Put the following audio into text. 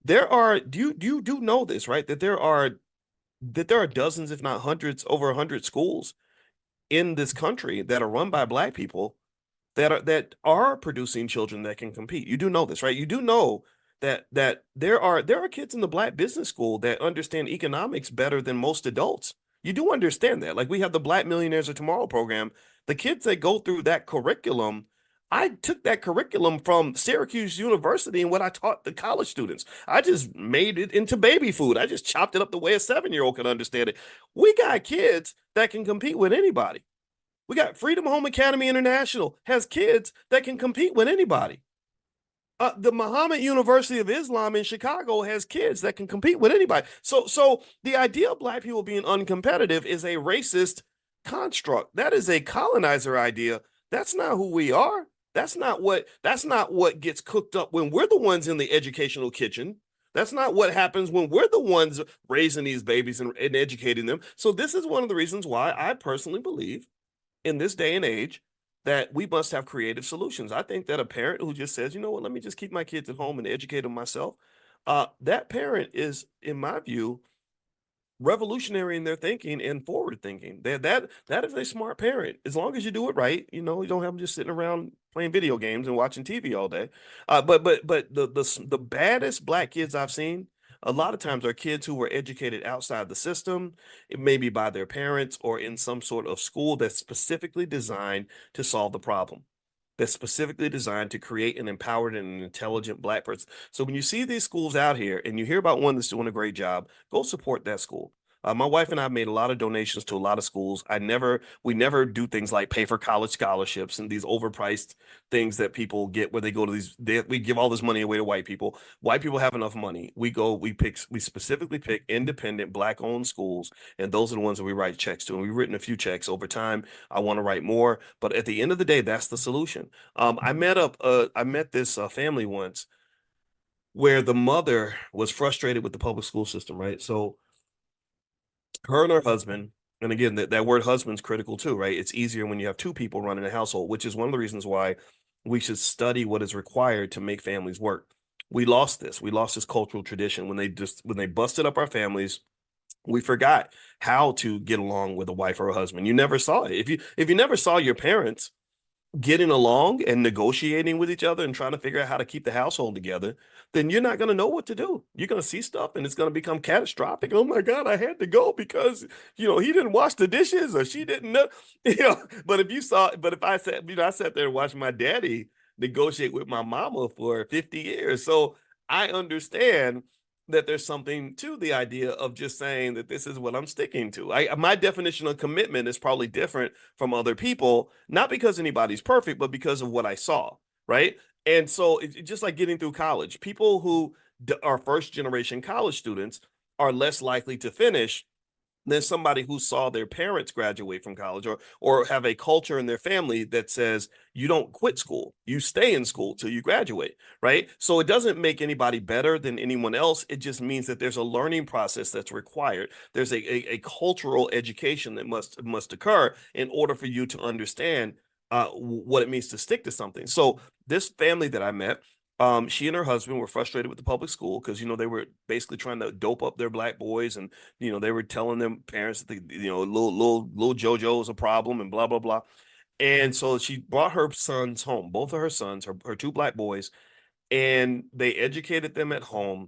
there are do you do know this, right? That there are dozens, if not hundreds, over 100 schools in this country that are run by Black people that are producing children that can compete. You do know this, right? You do know that there are kids in the Black business school that understand economics better than most adults. You do understand that. Like we have the Black Millionaires of Tomorrow program. The kids that go through that curriculum, I took that curriculum from Syracuse University and what I taught the college students. I just made it into baby food. I just chopped it up the way a 7-year-old can understand it. We got kids that can compete with anybody. We got Freedom Home Academy International has kids that can compete with anybody. The Muhammad University of Islam in Chicago has kids that can compete with anybody. So the idea of Black people being uncompetitive is a racist construct. That is a colonizer idea. That's not who we are. That's not what gets cooked up when we're the ones in the educational kitchen. That's not what happens when we're the ones raising these babies and educating them. So this is one of the reasons why I personally believe in this day and age that we must have creative solutions. I think that a parent who just says, you know what, let me just keep my kids at home and educate them myself, that parent is, in my view, revolutionary in their thinking and forward thinking. That is a smart parent. As long as you do it right, you don't have them just sitting around playing video games and watching TV all day. But the baddest Black kids I've seen a lot of times are kids who were educated outside the system, it may be by their parents or in some sort of school that's specifically designed to solve the problem. That's specifically designed to create an empowered and an intelligent Black person. So when you see these schools out here and you hear about one that's doing a great job, go support that school. My wife and I made a lot of donations to a lot of schools. We never do things like pay for college scholarships and these overpriced things that people get where they go to we give all this money away to white people. White people have enough money. We specifically pick independent Black owned schools, and those are the ones that we write checks to. And we've written a few checks over time. I want to write more, but at the end of the day, that's the solution. I met this family once where the mother was frustrated with the public school system, right? So her and her husband, and again, that word husband's critical too, right? It's easier when you have two people running a household, which is one of the reasons why we should study what is required to make families work. We lost this. We lost this cultural tradition when they busted up our families. We forgot how to get along with a wife or a husband. You never saw it. If you never saw your parents getting along and negotiating with each other and trying to figure out how to keep the household together, then you're not going to know what to do. You're going to see stuff and it's going to become catastrophic. Oh my God, I had to go because, he didn't wash the dishes or she didn't know, but if I sat, I sat there and watched my daddy negotiate with my mama for 50 years. So I understand that there's something to the idea of just saying that this is what I'm sticking to. My definition of commitment is probably different from other people, not because anybody's perfect, but because of what I saw, right? And so it's just like getting through college. People who are first generation college students are less likely to finish than somebody who saw their parents graduate from college or have a culture in their family that says you don't quit school, you stay in school till you graduate, right? So it doesn't make anybody better than anyone else. It just means that there's a learning process that's required. There's a cultural education that must occur in order for you to understand what it means to stick to something. So this family that I met, she and her husband were frustrated with the public school because they were basically trying to dope up their Black boys, and they were telling their parents that little JoJo is a problem and blah blah blah. And so she brought her sons home, both of her sons, her two Black boys, and they educated them at home.